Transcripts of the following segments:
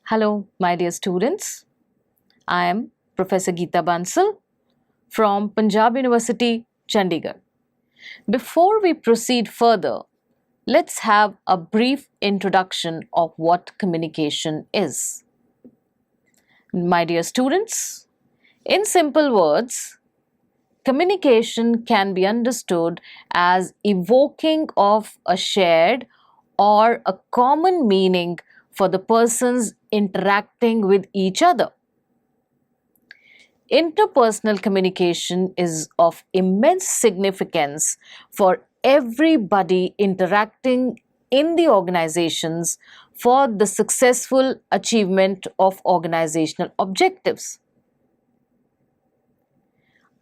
Hello, my dear students. I am Professor Geeta Bansal from Punjab University, Chandigarh. Before we proceed further, let's have a brief introduction of what communication is. My dear students, in simple words, communication can be understood as evoking of a shared or a common meaning for the persons interacting with each other. Interpersonal communication is of immense significance for everybody interacting in the organizations for the successful achievement of organizational objectives.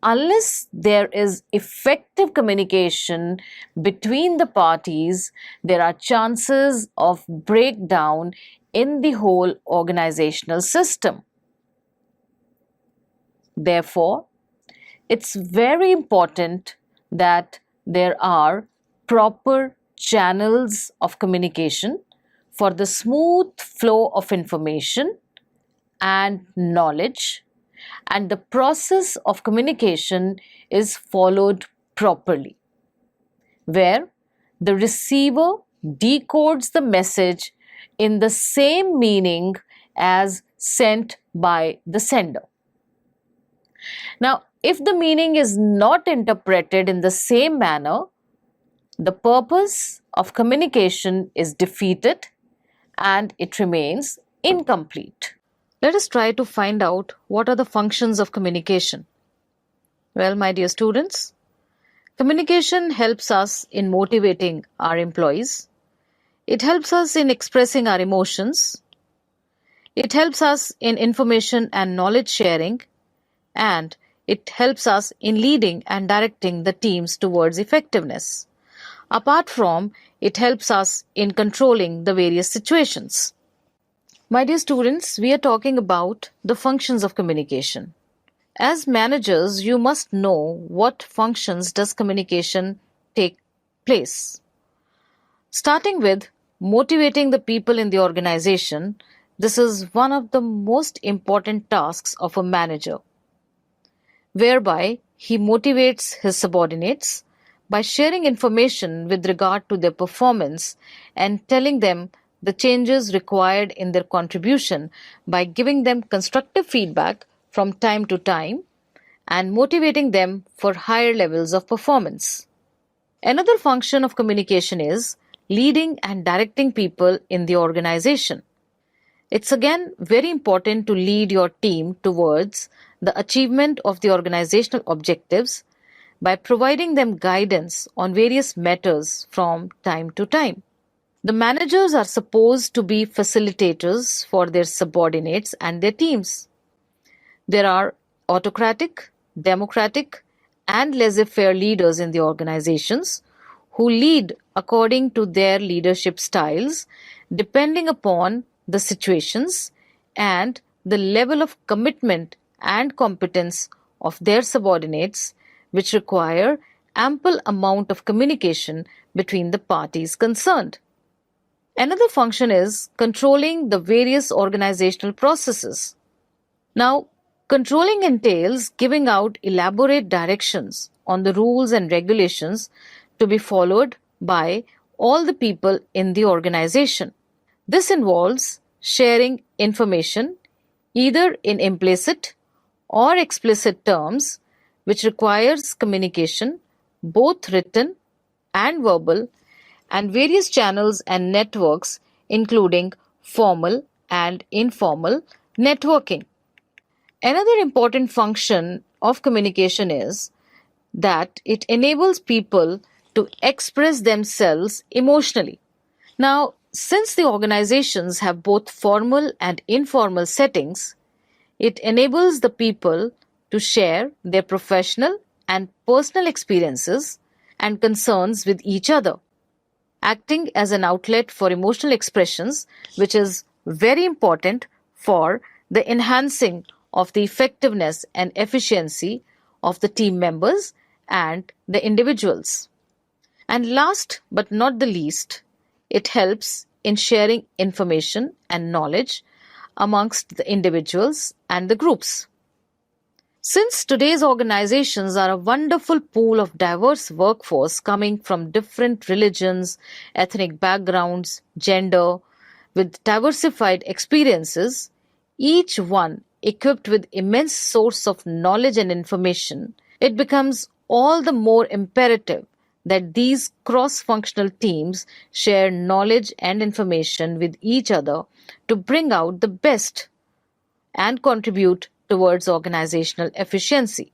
Unless there is effective communication between the parties, there are chances of breakdown in the whole organizational system. Therefore, it's very important that there are proper channels of communication for the smooth flow of information and knowledge, and the process of communication is followed properly, where the receiver decodes the message in the same meaning as sent by the sender. Now, if the meaning is not interpreted in the same manner, the purpose of communication is defeated and it remains incomplete. Let us try to find out what are the functions of communication. Well, my dear students, communication helps us in motivating our employees. It helps us in expressing our emotions. It helps us in information and knowledge sharing, and it helps us in leading and directing the teams towards effectiveness. Apart from, it helps us in controlling the various situations. My dear students, we are talking about the functions of communication. As managers, you must know what functions does communication take place. Starting with motivating the people in the organization, this is one of the most important tasks of a manager, whereby he motivates his subordinates by sharing information with regard to their performance and telling them the changes required in their contribution by giving them constructive feedback from time to time and motivating them for higher levels of performance. Another function of communication is leading and directing people in the organization. It's again very important to lead your team towards the achievement of the organizational objectives by providing them guidance on various matters from time to time. The managers are supposed to be facilitators for their subordinates and their teams. There are autocratic, democratic, and laissez-faire leaders in the organizations who lead according to their leadership styles, depending upon the situations and the level of commitment and competence of their subordinates, which require ample amount of communication between the parties concerned. Another function is controlling the various organizational processes. Now, controlling entails giving out elaborate directions on the rules and regulations to be followed by all the people in the organization. This involves sharing information either in implicit or explicit terms, which requires communication, both written and verbal, and various channels and networks, including formal and informal networking. Another important function of communication is that it enables people to express themselves emotionally. Now, since the organizations have both formal and informal settings, it enables the people to share their professional and personal experiences and concerns with each other, acting as an outlet for emotional expressions, which is very important for the enhancing of the effectiveness and efficiency of the team members and the individuals. And last but not the least, it helps in sharing information and knowledge amongst the individuals and the groups. Since today's organizations are a wonderful pool of diverse workforce coming from different religions, ethnic backgrounds, gender, with diversified experiences, each one equipped with immense source of knowledge and information, it becomes all the more imperative that these cross-functional teams share knowledge and information with each other to bring out the best and contribute towards organizational efficiency.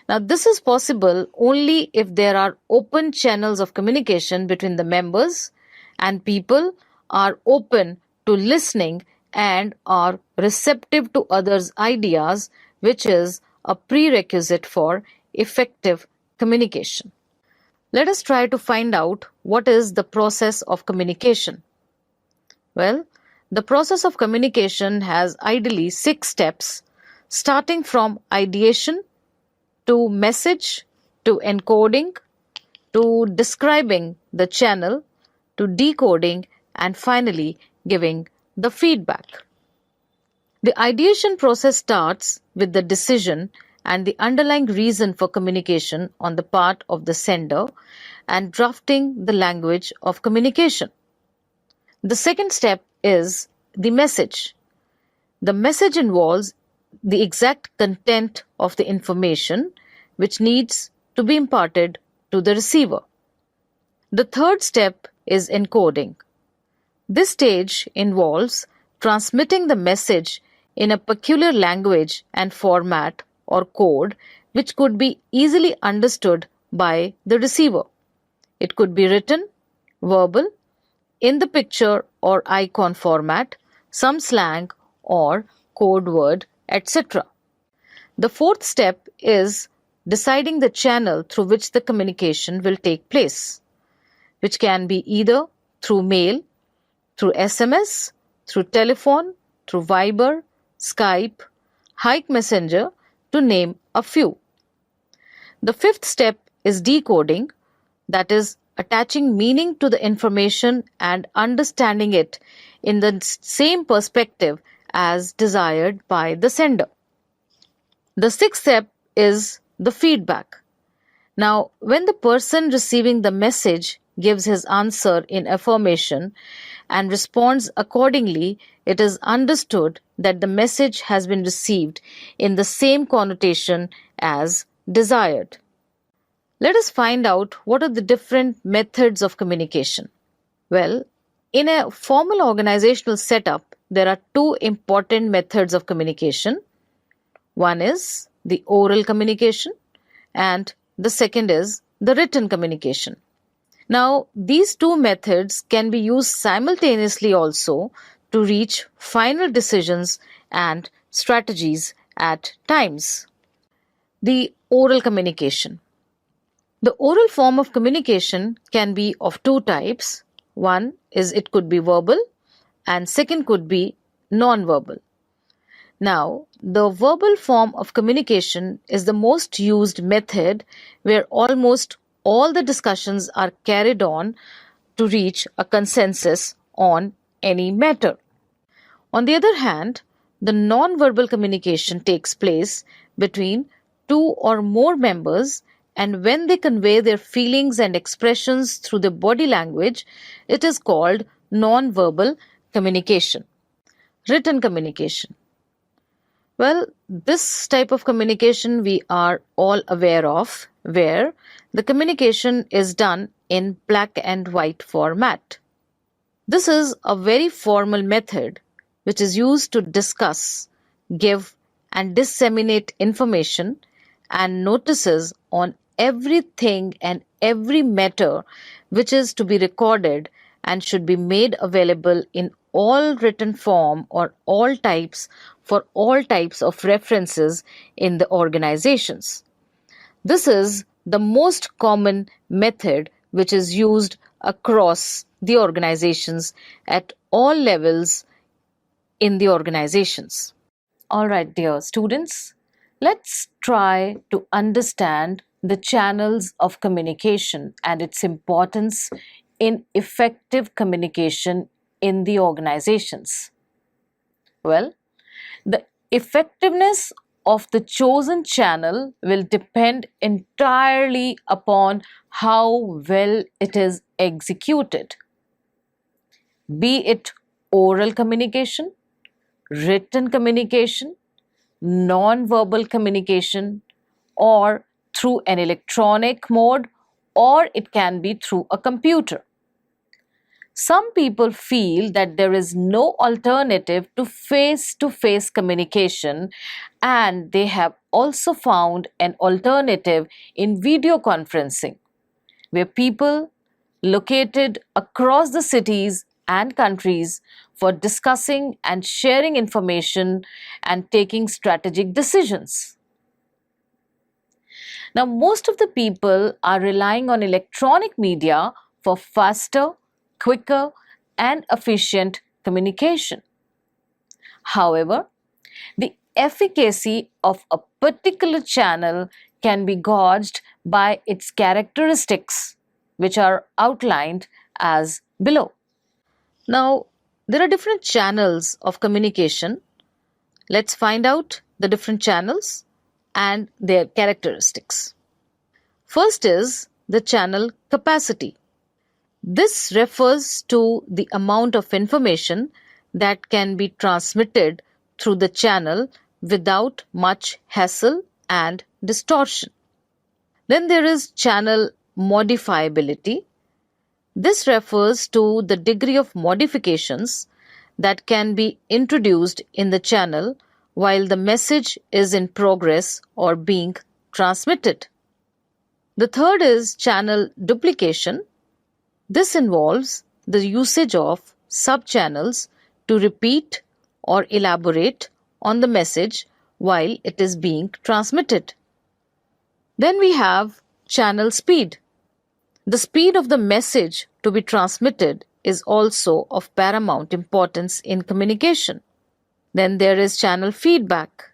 Now, this is possible only if there are open channels of communication between the members and people are open to listening and are receptive to others' ideas, which is a prerequisite for effective communication. Let us try to find out what is the process of communication. Well, the process of communication has ideally 6 steps, starting from ideation to message to encoding to describing the channel to decoding and finally giving the feedback. The ideation process starts with the decision and the underlying reason for communication on the part of the sender and drafting the language of communication. The second step is the message. The message involves the exact content of the information which needs to be imparted to the receiver. The third step is encoding. This stage involves transmitting the message in a peculiar language and format or code which could be easily understood by the receiver. It could be written, verbal, in the picture or icon format, some slang or code word, etc. The fourth step is deciding the channel through which the communication will take place, which can be either through mail, through SMS, through telephone, through Viber, Skype, Hike Messenger, to name a few. The fifth step is decoding, that is, attaching meaning to the information and understanding it in the same perspective as desired by the sender. The sixth step is the feedback. Now, when the person receiving the message gives his answer in affirmation and responds accordingly, it is understood that the message has been received in the same connotation as desired. Let us find out what are the different methods of communication. Well, in a formal organizational setup, there are 2 important methods of communication. One is the oral communication and the second is the written communication. Now, these 2 methods can be used simultaneously also to reach final decisions and strategies at times. The oral communication. The oral form of communication can be of 2 types. One is it could be verbal and second could be non-verbal. Now, the verbal form of communication is the most used method where almost all the discussions are carried on to reach a consensus on any matter. On the other hand, the non-verbal communication takes place between 2 or more members, and when they convey their feelings and expressions through the body language, it is called non-verbal communication. Written communication. Well, this type of communication we are all aware of, where the communication is done in black and white format. This is a very formal method which is used to discuss, give, and disseminate information and notices on everything and every matter which is to be recorded and should be made available in all written form or all types for all types of references in the organizations. This is the most common method which is used across the organizations at all levels in the organizations. All right, dear students, let's try to understand the channels of communication and its importance in effective communication in the organizations. Well, the effectiveness of the chosen channel will depend entirely upon how well it is executed, be it oral communication, written communication, non-verbal communication, or through an electronic mode, or it can be through a computer. Some people feel that there is no alternative to face communication, and they have also found an alternative in video conferencing, where people located across the cities and countries for discussing and sharing information and taking strategic decisions. Now, most of the people are relying on electronic media for faster, quicker, and efficient communication. However, the efficacy of a particular channel can be gauged by its characteristics, which are outlined as below. Now, there are different channels of communication. Let's find out the different channels and their characteristics. First is the channel capacity. This refers to the amount of information that can be transmitted through the channel without much hassle and distortion. Then there is channel modifiability. This refers to the degree of modifications that can be introduced in the channel while the message is in progress or being transmitted. The third is channel duplication. This involves the usage of subchannels to repeat or elaborate on the message while it is being transmitted. Then we have channel speed. The speed of the message to be transmitted is also of paramount importance in communication. Then there is channel feedback.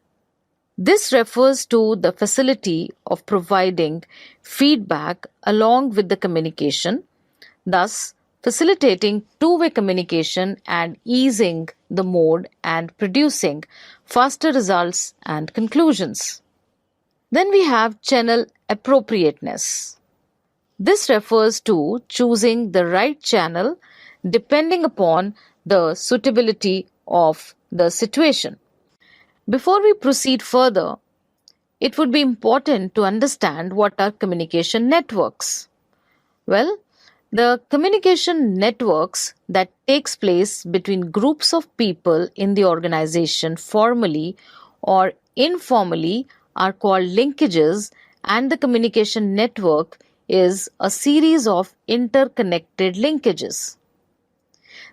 This refers to the facility of providing feedback along with the communication, thus facilitating two-way communication and easing the mode and producing faster results and conclusions. Then we have channel appropriateness. This refers to choosing the right channel depending upon the suitability of the situation. Before we proceed further, it would be important to understand what are communication networks. Well, the communication networks that takes place between groups of people in the organization formally or informally are called linkages, and the communication network is a series of interconnected linkages.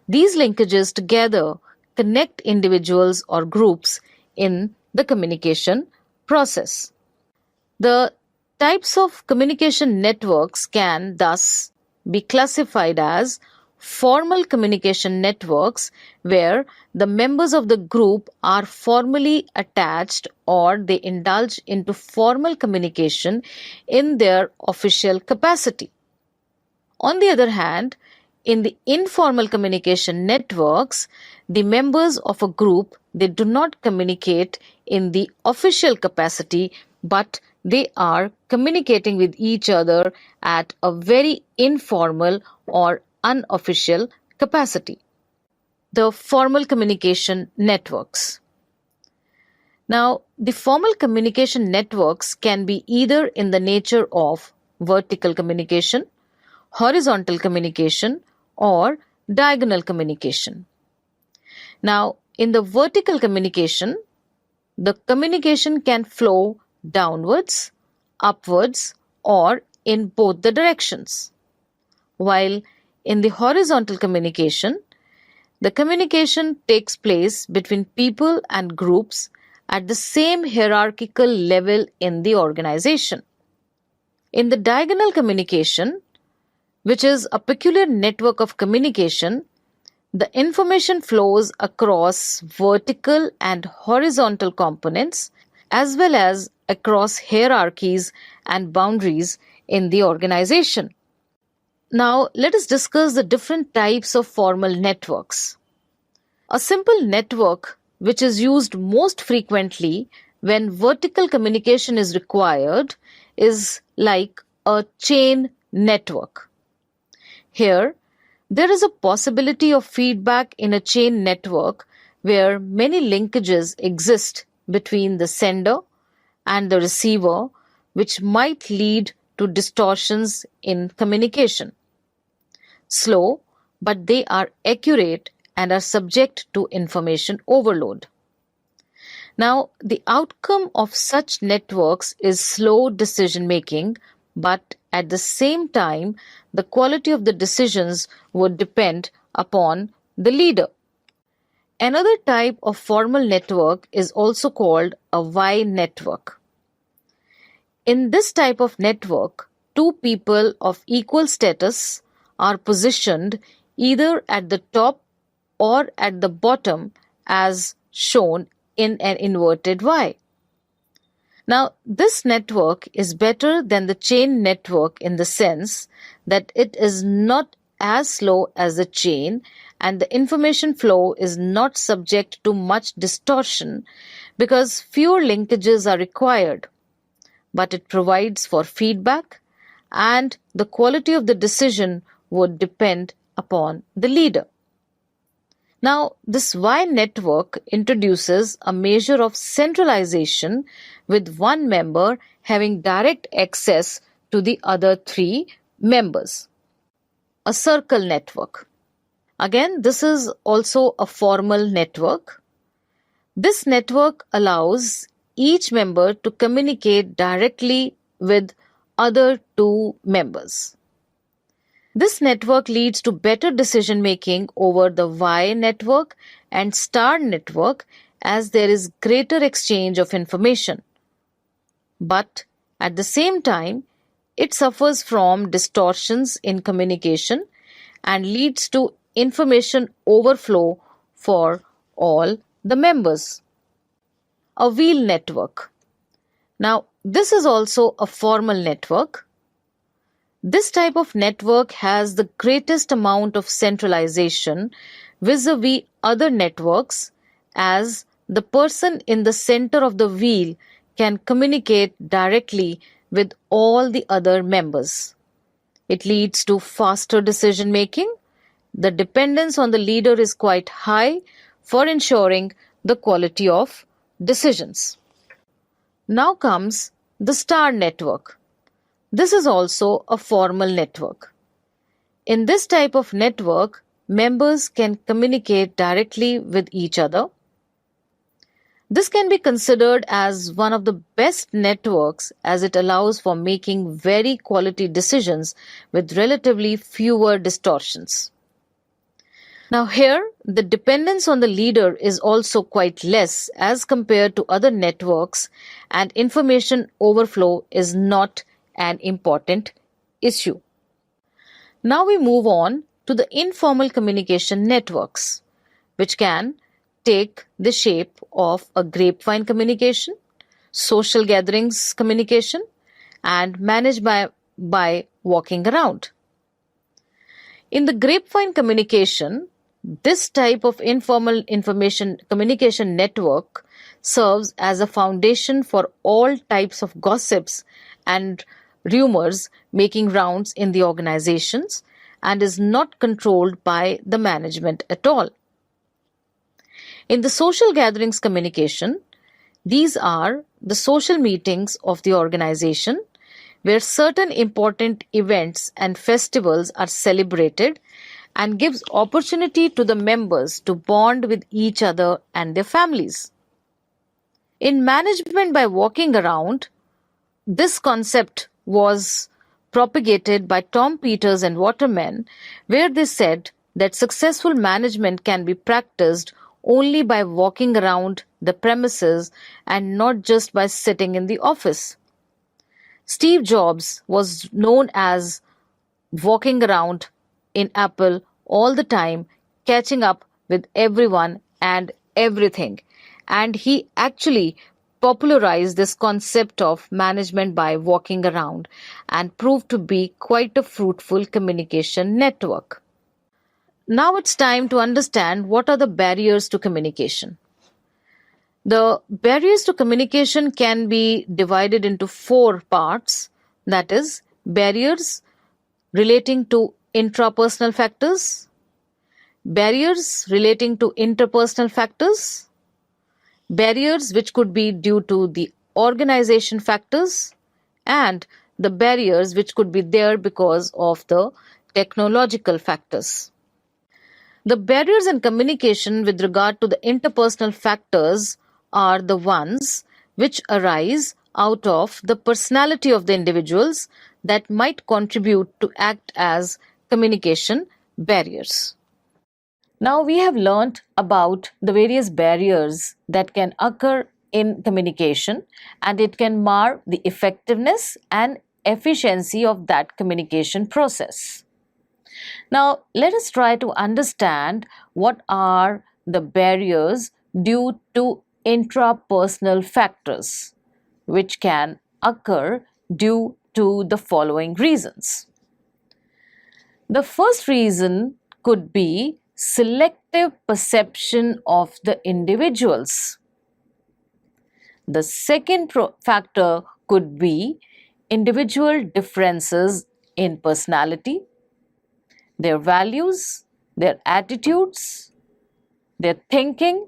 These linkages together connect individuals or groups in the communication process. The types of communication networks can thus be classified as formal communication networks, where the members of the group are formally attached or they indulge into formal communication in their official capacity. On the other hand, in the informal communication networks, the members of a group, they do not communicate in the official capacity, but they are communicating with each other at a very informal or unofficial capacity. The formal communication networks. Now, the formal communication networks can be either in the nature of vertical communication, horizontal communication, or diagonal communication. Now, in the vertical communication, the communication can flow downwards, upwards, or in both the directions. While in the horizontal communication, the communication takes place between people and groups at the same hierarchical level in the organization. In the diagonal communication, which is a peculiar network of communication, the information flows across vertical and horizontal components as well as across hierarchies and boundaries in the organization. Now, let us discuss the different types of formal networks. A simple network which is used most frequently when vertical communication is required, is like a chain network. Here, there is a possibility of feedback in a chain network where many linkages exist between the sender and the receiver, which might lead to distortions in communication. Slow, but they are accurate and are subject to information overload. Now, the outcome of such networks is slow decision making, but at the same time, the quality of the decisions would depend upon the leader. Another type of formal network is also called a Y network. In this type of network, two people of equal status are positioned either at the top or at the bottom as shown in an inverted Y. Now, this network is better than the chain network in the sense that it is not as slow as the chain and the information flow is not subject to much distortion because fewer linkages are required, but it provides for feedback and the quality of the decision would depend upon the leader. Now, this Y network introduces a measure of centralization with one member having direct access to the other three members. A circle network. Again, this is also a formal network. This network allows each member to communicate directly with other two members. This network leads to better decision making over the Y network and star network as there is greater exchange of information. But at the same time, it suffers from distortions in communication and leads to information overflow for all the members. A wheel network. Now, this is also a formal network. This type of network has the greatest amount of centralization vis-a-vis other networks as the person in the center of the wheel can communicate directly with all the other members. It leads to faster decision making. The dependence on the leader is quite high for ensuring the quality of decisions. Now comes the star network. This is also a formal network. In this type of network, members can communicate directly with each other. This can be considered as one of the best networks as it allows for making very quality decisions with relatively fewer distortions. Now here, the dependence on the leader is also quite less as compared to other networks and information overflow is not an important issue. Now we move on to the informal communication networks, which can take the shape of a grapevine communication, social gatherings communication, and managed by walking around. In the grapevine communication, this type of informal information communication network serves as a foundation for all types of gossips and rumors making rounds in the organizations and is not controlled by the management at all. In the social gatherings communication, these are the social meetings of the organization where certain important events and festivals are celebrated and gives opportunity to the members to bond with each other and their families. In management by walking around, this concept was propagated by Tom Peters and Waterman, where they said that successful management can be practiced only by walking around the premises and not just by sitting in the office. Steve Jobs was known as walking around in Apple all the time, catching up with everyone and everything. And he actually popularized this concept of management by walking around and proved to be quite a fruitful communication network. Now it's time to understand what are the barriers to communication. The barriers to communication can be divided into four parts, that is, barriers relating to intrapersonal factors, barriers relating to interpersonal factors, barriers which could be due to the organization factors, and the barriers which could be there because of the technological factors. The barriers in communication with regard to the interpersonal factors are the ones which arise out of the personality of the individuals that might contribute to act as communication barriers. Now we have learnt about the various barriers that can occur in communication, and it can mar the effectiveness and efficiency of that communication process. Now let us try to understand what are the barriers due to intrapersonal factors, which can occur due to the following reasons. The first reason could be selective perception of the individuals. The second factor could be individual differences in personality, their values, their attitudes, their thinking,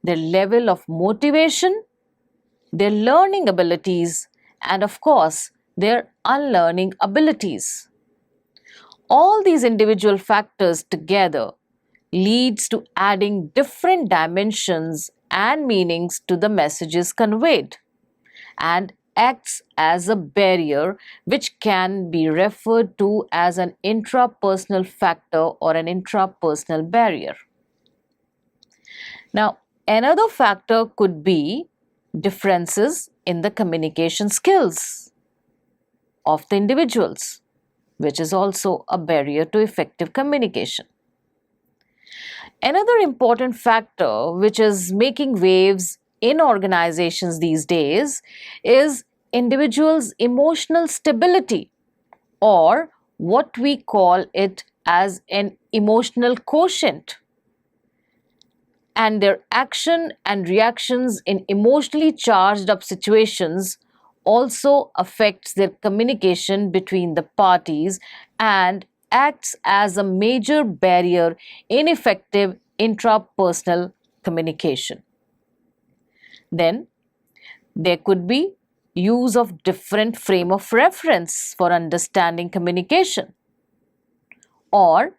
their level of motivation, their learning abilities, and of course, their unlearning abilities. All these individual factors together leads to adding different dimensions and meanings to the messages conveyed, and acts as a barrier which can be referred to as an intrapersonal factor or an intrapersonal barrier. Now, another factor could be differences in the communication skills of the individuals, which is also a barrier to effective communication. Another important factor which is making waves in organizations these days is individuals' emotional stability, or what we call it as an emotional quotient. And their action and reactions in emotionally charged up situations also affects their communication between the parties and acts as a major barrier in effective intrapersonal communication. Then there could be use of different frame of reference for understanding communication, or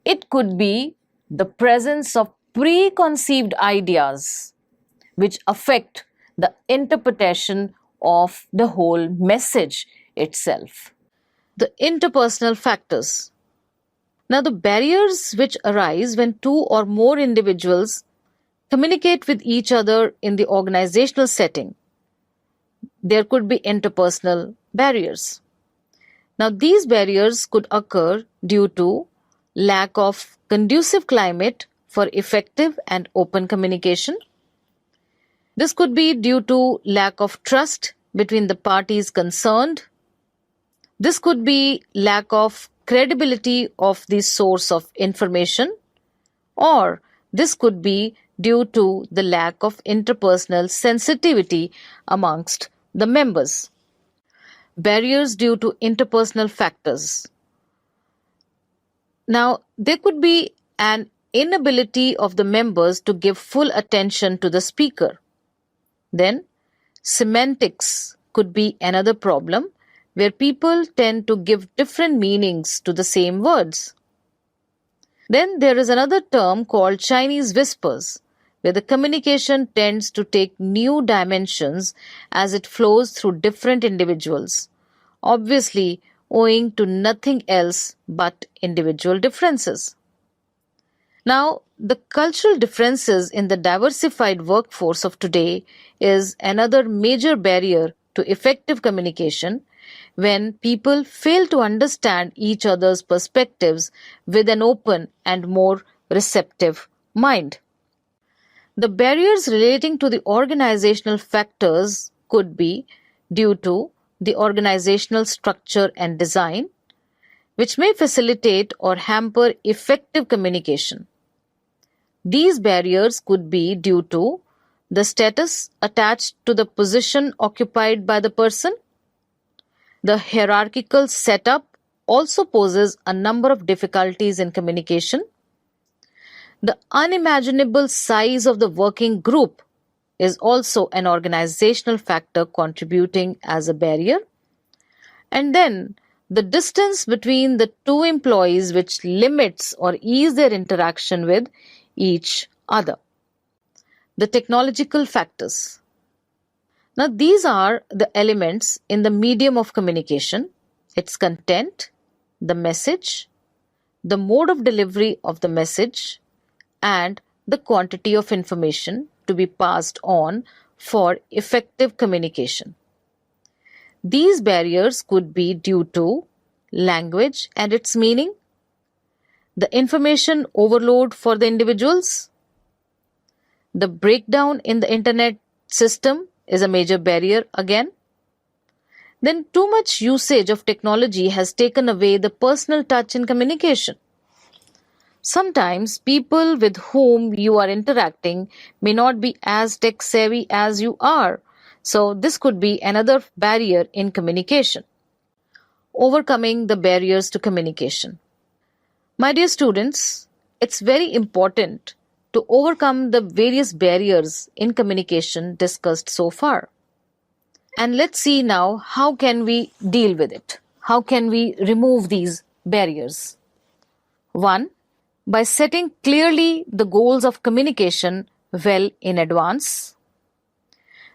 it could be the presence of preconceived ideas which affect the interpretation of the whole message itself. The interpersonal factors. Now, the barriers which arise when two or more individuals communicate with each other in the organizational setting, there could be interpersonal barriers. Now, these barriers could occur due to lack of conducive climate for effective and open communication. This could be due to lack of trust between the parties concerned. This could be lack of credibility of the source of information, or this could be due to the lack of interpersonal sensitivity amongst the members. Barriers due to interpersonal factors. Now, there could be an inability of the members to give full attention to the speaker. Then, semantics could be another problem where people tend to give different meanings to the same words. Then there is another term called Chinese whispers, where the communication tends to take new dimensions as it flows through different individuals, obviously owing to nothing else but individual differences. Now, the cultural differences in the diversified workforce of today is another major barrier to effective communication when people fail to understand each other's perspectives with an open and more receptive mind. The barriers relating to the organizational factors could be due to the organizational structure and design, which may facilitate or hamper effective communication. These barriers could be due to the status attached to the position occupied by the person. The hierarchical setup also poses a number of difficulties in communication. The unimaginable size of the working group is also an organizational factor contributing as a barrier. And then the distance between the two employees, which limits or ease their interaction with each other. The technological factors. Now, these are the elements in the medium of communication: its content, the message, the mode of delivery of the message, and the quantity of information to be passed on for effective communication. These barriers could be due to language and its meaning, the information overload for the individuals, the breakdown in the internet system is a major barrier again. Then too much usage of technology has taken away the personal touch in communication. Sometimes people with whom you are interacting may not be as tech savvy as you are. So this could be another barrier in communication. Overcoming the barriers to communication. My dear students, it's very important to overcome the various barriers in communication discussed so far. And let's see now how can we deal with it? How can we remove these barriers? 1. By setting clearly the goals of communication well in advance.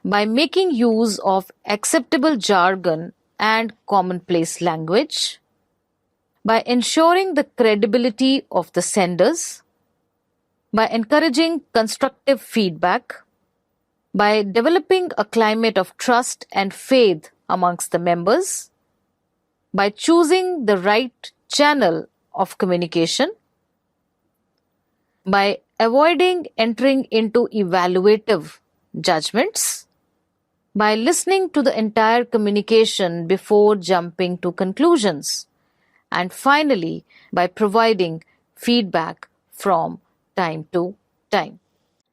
By making use of acceptable jargon and commonplace language. By ensuring the credibility of the senders. By encouraging constructive feedback. By developing a climate of trust and faith amongst the members. By choosing the right channel of communication. By avoiding entering into evaluative judgments. By listening to the entire communication before jumping to conclusions. And finally, by providing feedback from time to time.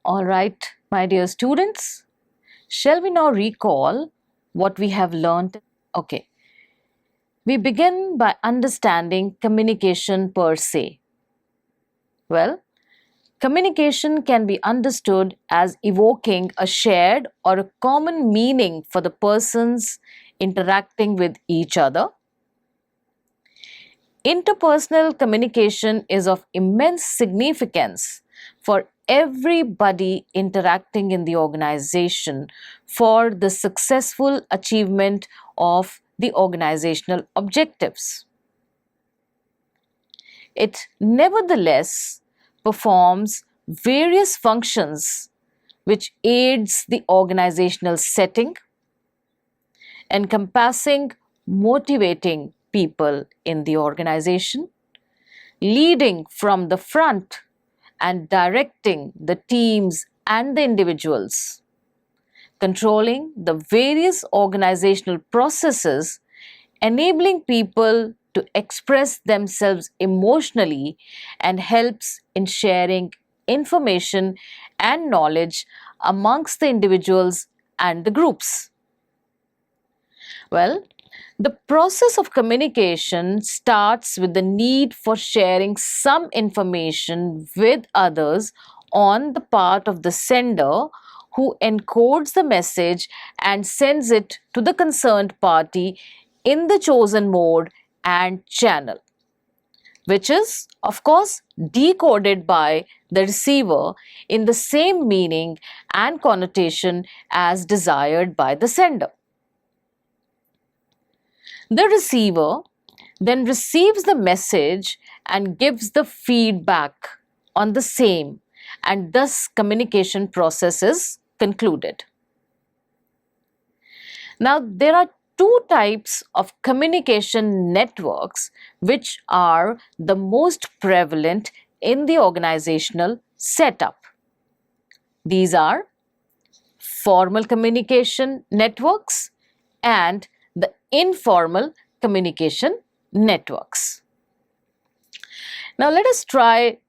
All right, my dear students, shall we now recall what we have learned? Okay. We begin by understanding communication per se. Well, communication can be understood as evoking a shared or a common meaning for the persons interacting with each other. Interpersonal communication is of immense significance for everybody interacting in the organization for the successful achievement of the organizational objectives. It nevertheless performs various functions which aids the organizational setting, encompassing motivating people in the organization, leading from the front and directing the teams and the individuals, controlling the various organizational processes, enabling people to express themselves emotionally, and helps in sharing information and knowledge amongst the individuals and the groups. Well, the process of communication starts with the need for sharing some information with others on the part of the sender, who encodes the message and sends it to the concerned party in the chosen mode and channel, which is, of course, decoded by the receiver in the same meaning and connotation as desired by the sender. The receiver then receives the message and gives the feedback on the same, and thus communication process is concluded. Now, there are two types of communication networks which are the most prevalent in the organizational setup. These are formal communication networks and the informal communication networks. Now, let us try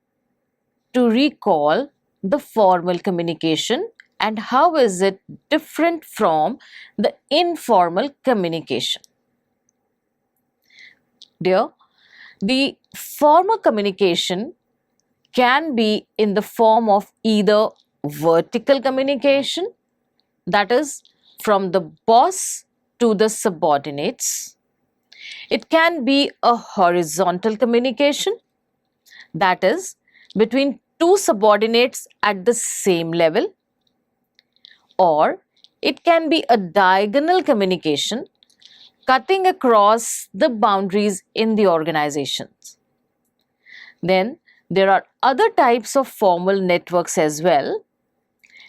to recall the formal communication and how is it different from the informal communication? Dear, the formal communication can be in the form of either vertical communication, that is, from the boss to the subordinates. It can be a horizontal communication, that is, between two subordinates at the same level, or it can be a diagonal communication cutting across the boundaries in the organizations. Then there are other types of formal networks as well,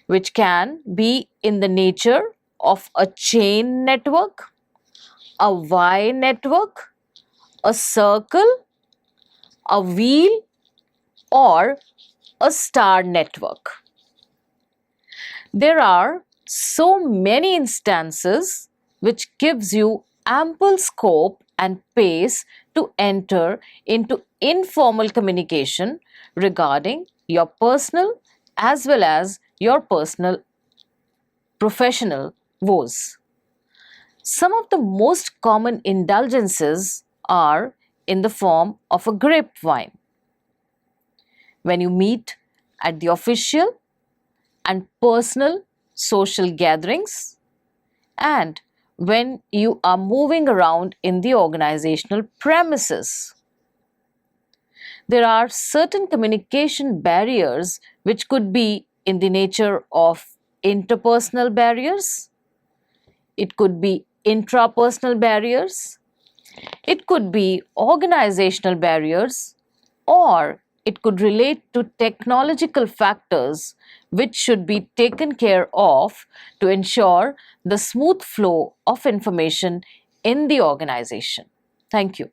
which can be in the nature of a chain network, a Y network, a circle, a wheel, or a star network. There are so many instances which gives you ample scope and pace to enter into informal communication regarding your personal as well as your personal professional woes. Some of the most common indulgences are in the form of a grapevine. When you meet at the official and personal social gatherings, and when you are moving around in the organizational premises. There are certain communication barriers which could be in the nature of interpersonal barriers, it could be intrapersonal barriers, it could be organizational barriers, or it could relate to technological factors which should be taken care of to ensure the smooth flow of information in the organization. Thank you.